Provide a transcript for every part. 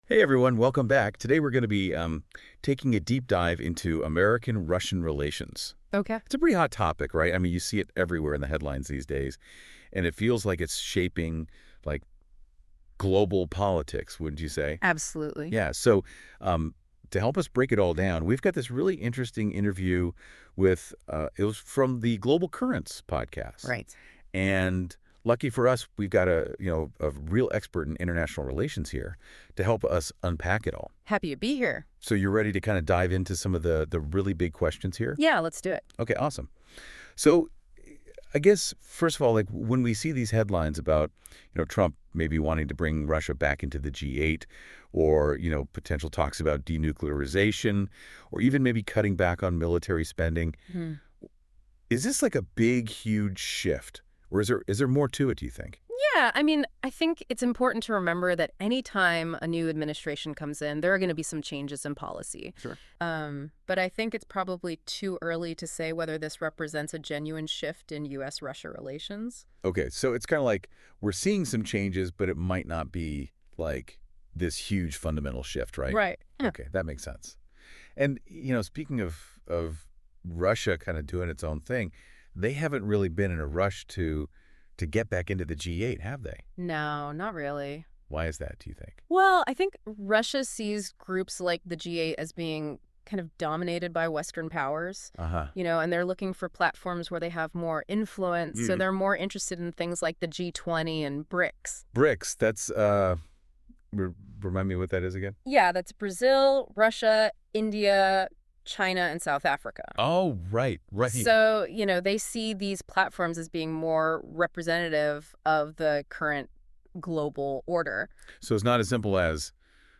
Hey everyone, welcome back. Today we're going to be taking a deep dive into American-Russian relations. Okay. It's a pretty hot topic, right? I mean, you see it everywhere in the headlines these days, and it feels like it's shaping like global politics, wouldn't you say? Absolutely. Yeah. So to help us break it all down, we've got this really interesting interview with it was from the Global Currents podcast. Right. And lucky for us, we've got a real expert in international relations here to help us unpack it all. Happy to be here. So you're ready to kind of dive into some of the really big questions here? Yeah, let's do it. Okay, awesome. So I guess first of all, like when we see these headlines about, Trump maybe wanting to bring Russia back into the G8 or, potential talks about denuclearization or even maybe cutting back on military spending, Hmm. is this like a big, huge shift? Or is there more to it, do you think? Yeah, I think it's important to remember that anytime a new administration comes in, there are going to be some changes in policy. Sure. But I think it's probably too early to say whether this represents a genuine shift in U.S. Russia relations. Okay, so it's kind of like we're seeing some changes, but it might not be like this huge fundamental shift, right? Right. Yeah. Okay, that makes sense. And speaking of Russia kind of doing its own thing, they haven't really been in a rush to get back into the G8, have they? No, not really. Why is that, do you think? Well, I think Russia sees groups like the G8 as being kind of dominated by Western powers, Uh-huh. and they're looking for platforms where they have more influence. So they're more interested in things like the G20 and BRICS. BRICS, that's re remind me what that is again? Yeah, that's Brazil, Russia, India, China, and South Africa. Oh, right, right. So, they see these platforms as being more representative of the current global order. So it's not as simple as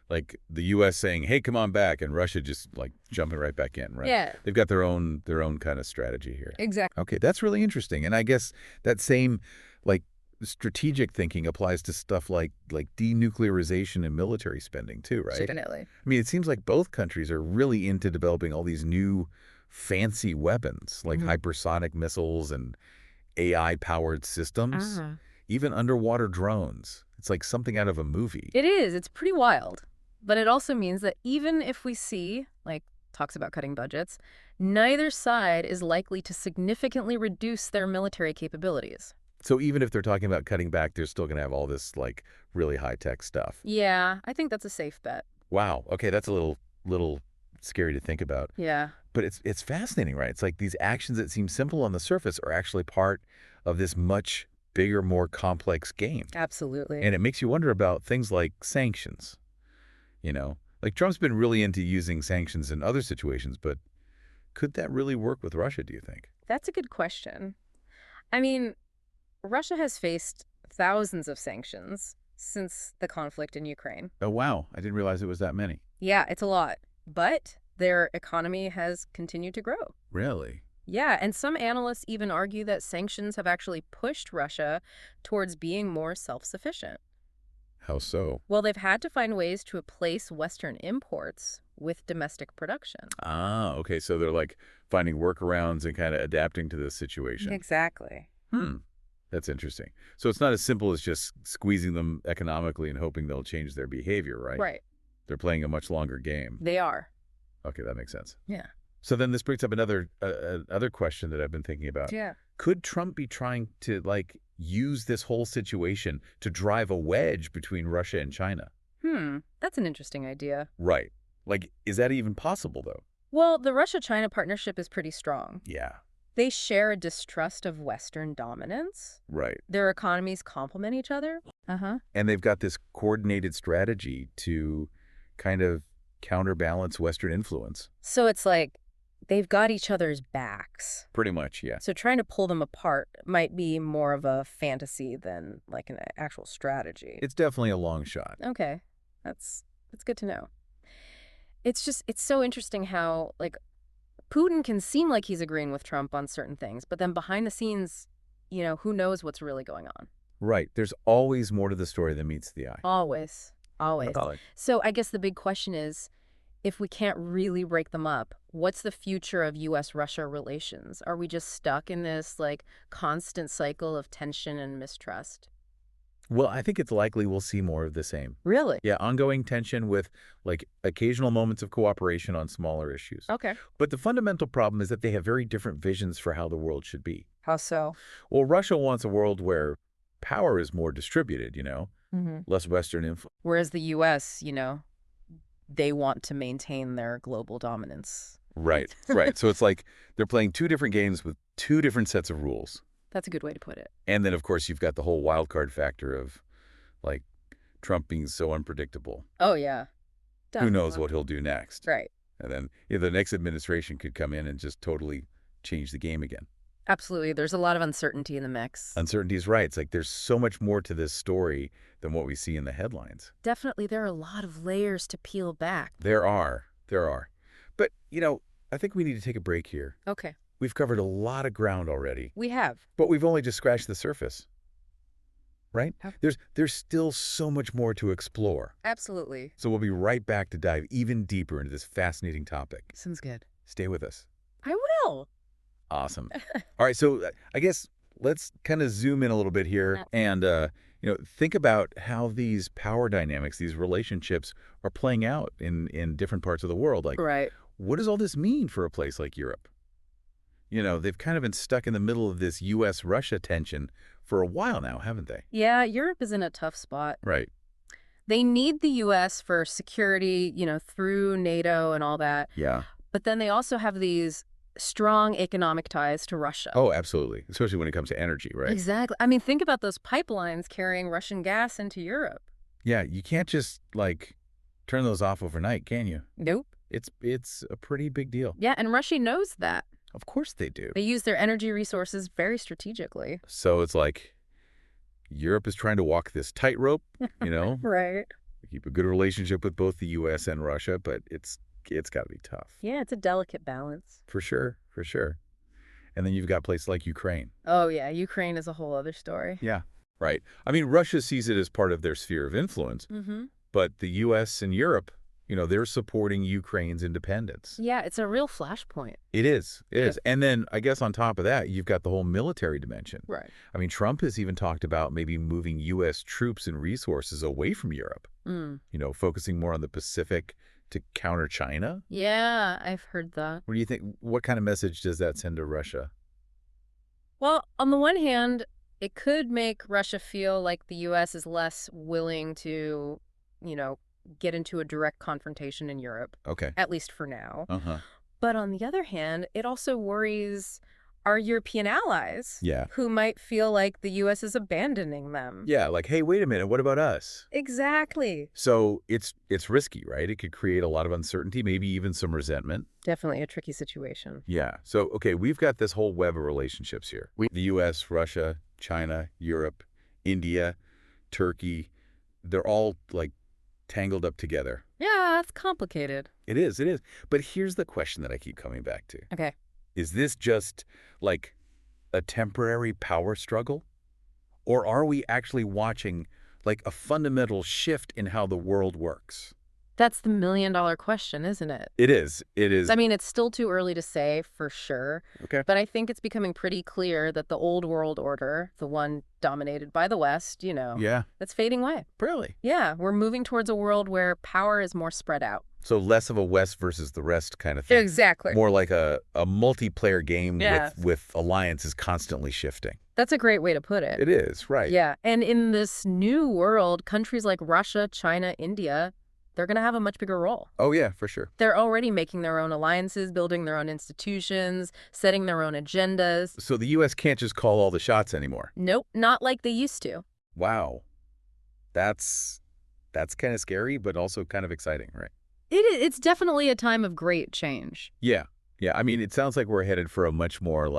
like the U.S. saying, "Hey, come on back," and Russia just like jumping right back in, right? Yeah, They've got their own kind of strategy here. exactly. Okay, that's really interesting. And I guess that same like strategic thinking applies to stuff like denuclearization and military spending too, right? Definitely. I mean, it seems like both countries are really into developing all these new fancy weapons like hypersonic missiles and AI-powered systems, Uh-huh. even underwater drones. It's like something out of a movie. It is. It's pretty wild. But it also means that even if we see, like, talks about cutting budgets, neither side is likely to significantly reduce their military capabilities. So even if they're talking about cutting back, they're still going to have all this like really high-tech stuff. Yeah, I think that's a safe bet. Wow. Okay, that's a little scary to think about. Yeah. But it's fascinating, right? It's like these actions that seem simple on the surface are actually part of this much bigger, more complex game. Absolutely. And it makes you wonder about things like sanctions, Like Trump's been really into using sanctions in other situations, but could that really work with Russia, do you think? That's a good question. I mean, Russia has faced thousands of sanctions since the conflict in Ukraine. Oh, wow. I didn't realize it was that many. Yeah, it's a lot. But their economy has continued to grow. Really? Yeah, and some analysts even argue that sanctions have actually pushed Russia towards being more self-sufficient. How so? Well, they've had to find ways to replace Western imports with domestic production. Ah, okay. So they're like finding workarounds and kind of adapting to the situation. Exactly. Hmm. That's interesting. So it's not as simple as just squeezing them economically and hoping they'll change their behavior, right? Right. They're playing a much longer game. They are. Okay, that makes sense. Yeah. So then this brings up another question that I've been thinking about. Yeah. Could Trump be trying to like use this whole situation to drive a wedge between Russia and China? That's an interesting idea. Right. Like, is that even possible though? Well, the Russia-China partnership is pretty strong. Yeah. They share a distrust of Western dominance. Right. Their economies complement each other. Uh-huh. And they've got this coordinated strategy to kind of counterbalance Western influence. So it's like they've got each other's backs. Pretty much, yeah. So trying to pull them apart might be more of a fantasy than like an actual strategy. It's definitely a long shot. Okay. That's good to know. It's so interesting how like Putin can seem like he's agreeing with Trump on certain things, but then behind the scenes, who knows what's really going on. Right. There's always more to the story than meets the eye. Always. Always. Solid. So I guess the big question is, if we can't really break them up, what's the future of U.S. Russia relations? Are we just stuck in this like constant cycle of tension and mistrust? Well, I think it's likely we'll see more of the same. Really? Yeah, ongoing tension with like occasional moments of cooperation on smaller issues. Okay. But the fundamental problem is that they have very different visions for how the world should be. How so? Well, Russia wants a world where power is more distributed, Hmm. less Western influence. Whereas the U.S., they want to maintain their global dominance. Right, right. So it's like they're playing two different games with two different sets of rules. That's a good way to put it. And then, of course, you've got the whole wild card factor of like Trump being so unpredictable. Oh, yeah. Who knows Definitely. what he'll do next? Right. And then the next administration could come in and just totally change the game again. Absolutely. There's a lot of uncertainty in the mix. Uncertainty is right. It's like there's so much more to this story than what we see in the headlines. Definitely, there are a lot of layers to peel back. There are. There are. But, I think we need to take a break here. Okay. We've covered a lot of ground already, We have. but we've only just scratched the surface, right? How- There's still so much more to explore. Absolutely. So we'll be right back to dive even deeper into this fascinating topic. Sounds good. Stay with us. I will. Awesome. All right, so I guess let's kind of zoom in a little bit here and think about how these power dynamics, these relationships are playing out in different parts of the world. Like, Right. what does all this mean for a place like Europe? They've kind of been stuck in the middle of this U.S. Russia tension for a while now, haven't they? Yeah, Europe is in a tough spot. Right. They need the U.S. for security, through NATO and all that. Yeah. But then they also have these strong economic ties to Russia. Oh, absolutely. Especially when it comes to energy, right? Exactly. I mean, think about those pipelines carrying Russian gas into Europe. Yeah, you can't just turn those off overnight, can you? Nope. It's a pretty big deal. Yeah, and Russia knows that. Of course they do. They use their energy resources very strategically. So it's like Europe is trying to walk this tightrope, Right. keep a good relationship with both the U.S. and Russia, but it's got to be tough. Yeah, it's a delicate balance. For sure, for sure. And then you've got places like Ukraine. Oh, yeah. Ukraine is a whole other story. Yeah. Right. I mean, Russia sees it as part of their sphere of influence, Mm-hmm. but the U.S. and Europe, they're supporting Ukraine's independence. Yeah, it's a real flashpoint. It is. It Yeah. is. And then I guess on top of that, you've got the whole military dimension. Right. I mean, Trump has even talked about maybe moving U.S. troops and resources away from Europe, Mm. focusing more on the Pacific to counter China. Yeah, I've heard that. What do you think? What kind of message does that send to Russia? Well, on the one hand, it could make Russia feel like the U.S. is less willing to, get into a direct confrontation in Europe, Okay. at least for now. Uh-huh. But on the other hand, it also worries our European allies, Yeah. who might feel like the U.S. is abandoning them. Yeah, like, hey, wait a minute, what about us? Exactly. So it's risky, right? It could create a lot of uncertainty, maybe even some resentment. Definitely a tricky situation. Yeah. So, okay, we've got this whole web of relationships here. The U.S., Russia, China, Europe, India, Turkey, they're all tangled up together. Yeah, it's complicated. It is, it is. But here's the question that I keep coming back to. Okay. Is this just a temporary power struggle? Or are we actually watching a fundamental shift in how the world works? That's the million-dollar question, isn't it? It is. It is. I mean, it's still too early to say for sure, Okay. but I think it's becoming pretty clear that the old world order, the one dominated by the West, Yeah. that's fading away. Really? Yeah, we're moving towards a world where power is more spread out. So less of a West versus the rest kind of thing. Exactly. More like a multiplayer game Yeah. with alliances constantly shifting. That's a great way to put it. It is, right. Yeah, and in this new world, countries like Russia, China, India, they're going to have a much bigger role. Oh, yeah, for sure. They're already making their own alliances, building their own institutions, setting their own agendas. So the U.S. can't just call all the shots anymore. Nope, not like they used to. Wow. That's kind of scary, but also kind of exciting, right? It's definitely a time of great change. Yeah. Yeah. I mean, it sounds like we're headed for a much more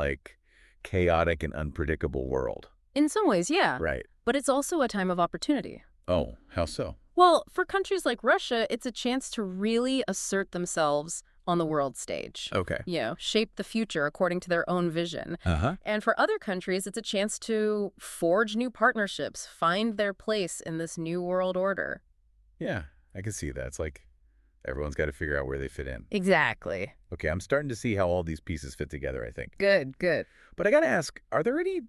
chaotic and unpredictable world. In some ways, yeah. Right. But it's also a time of opportunity. Oh, how so? Well, for countries like Russia, it's a chance to really assert themselves on the world stage. Okay. Shape the future according to their own vision. Uh-huh. And for other countries, it's a chance to forge new partnerships, find their place in this new world order. Yeah, I can see that. It's like everyone's got to figure out where they fit in. Exactly. Okay, I'm starting to see how all these pieces fit together, I think. Good, good. But I got to ask, are there any,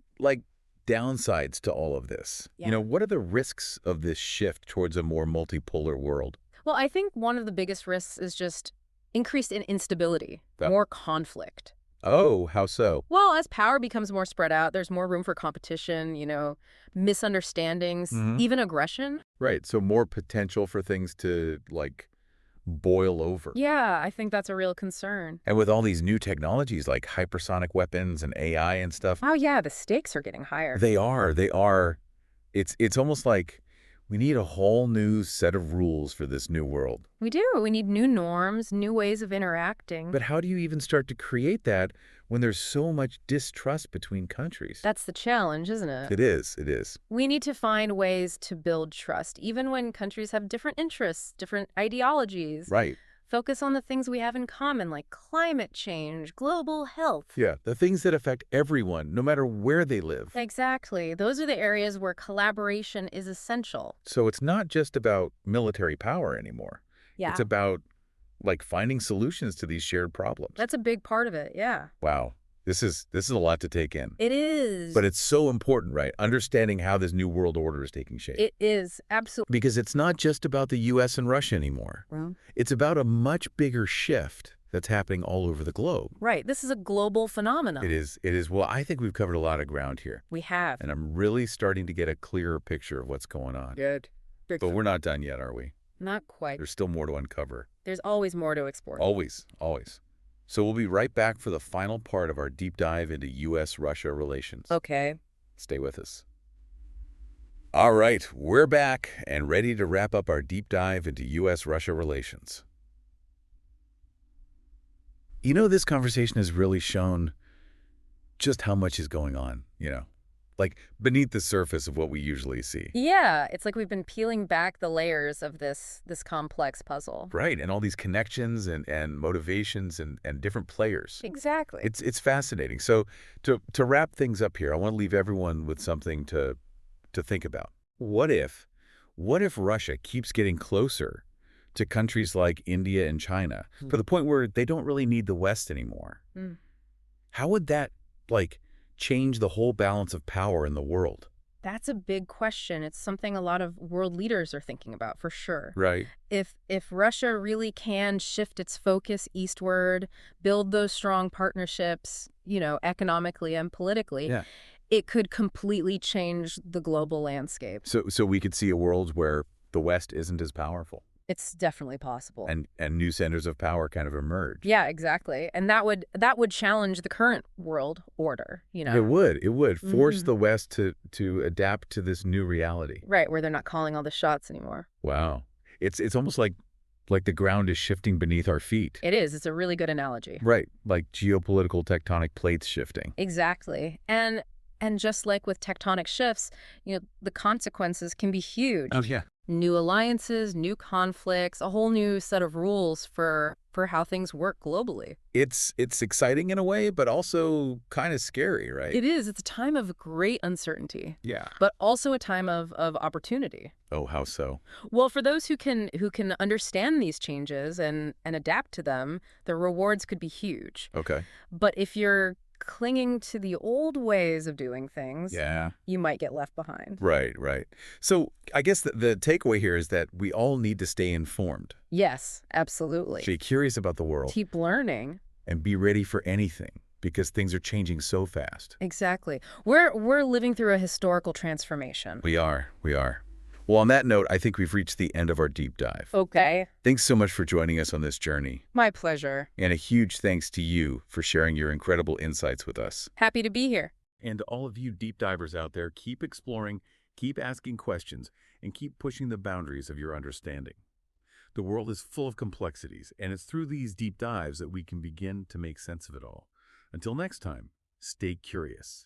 downsides to all of this? Yeah. What are the risks of this shift towards a more multipolar world? Well, I think one of the biggest risks is just increased in instability, Uh, more conflict. Oh, how so? Well, as power becomes more spread out, there's more room for competition, misunderstandings, Hmm. even aggression. Right, so more potential for things to, like, boil over. Yeah, I think that's a real concern. And with all these new technologies like hypersonic weapons and AI and stuff, Oh, yeah, the stakes are getting higher. they are. It's almost like we need a whole new set of rules for this new world. We do. We need new norms, new ways of interacting. But how do you even start to create that when there's so much distrust between countries? That's the challenge, isn't it? It is, it is. We need to find ways to build trust, even when countries have different interests, different ideologies. Right. Focus on the things we have in common, like climate change, global health. Yeah, the things that affect everyone, no matter where they live. Exactly. Those are the areas where collaboration is essential. So it's not just about military power anymore. It's Yeah. about, like, finding solutions to these shared problems. That's a big part of it, yeah. Wow. This is a lot to take in. It is. But it's so important, right? Understanding how this new world order is taking shape. It is, absolutely. Because it's not just about the U.S. and Russia anymore. Well, It's about a much bigger shift that's happening all over the globe. right. This is a global phenomenon. It is. It is. Well, I think we've covered a lot of ground here. We have. And I'm really starting to get a clearer picture of what's going on. Good. But we're not done yet, are we? Not quite. There's still more to uncover. There's always more to explore. Always, always. So we'll be right back for the final part of our deep dive into U.S.-Russia relations. Okay. Stay with us. All right, we're back and ready to wrap up our deep dive into U.S.-Russia relations. This conversation has really shown just how much is going on, like beneath the surface of what we usually see. Yeah, it's like we've been peeling back the layers of this complex puzzle. Right, and all these connections and motivations and different players. Exactly. It's fascinating. So to wrap things up here, I want to leave everyone with something to think about. What if Russia keeps getting closer to countries like India and China to the point where they don't really need the West anymore? Mm. How would that, like, change the whole balance of power in the world? That's a big question. It's something a lot of world leaders are thinking about, for sure. Right. If Russia really can shift its focus eastward, build those strong partnerships, economically and politically, Yeah. it could completely change the global landscape. So we could see a world where the West isn't as powerful It's definitely possible. and new centers of power kind of emerge. Yeah, exactly. And that would challenge the current world order, It would force Mhm. the West to adapt to this new reality. Right, where they're not calling all the shots anymore. Wow. It's almost like the ground is shifting beneath our feet. It is. It's a really good analogy. Right, like geopolitical tectonic plates shifting. Exactly. And just like with tectonic shifts, the consequences can be huge. Yeah. New alliances, new conflicts, a whole new set of rules for how things work globally. It's exciting in a way, but also kind of scary, right? It is. It's a time of great uncertainty, Yeah. but also a time of opportunity. Oh, how so? Well, for those who can understand these changes and adapt to them, the rewards could be huge. Okay. But if you're clinging to the old ways of doing things, Yeah. you might get left behind. Right, right. So I guess the takeaway here is that we all need to stay informed, Yes, absolutely. stay curious about the world, Keep learning. and be ready for anything because things are changing so fast. Exactly. We're living through a historical transformation. We are. Well, on that note, I think we've reached the end of our deep dive. Okay. Thanks so much for joining us on this journey. My pleasure. And a huge thanks to you for sharing your incredible insights with us. Happy to be here. And to all of you deep divers out there, keep exploring, keep asking questions, and keep pushing the boundaries of your understanding. The world is full of complexities, and it's through these deep dives that we can begin to make sense of it all. Until next time, stay curious.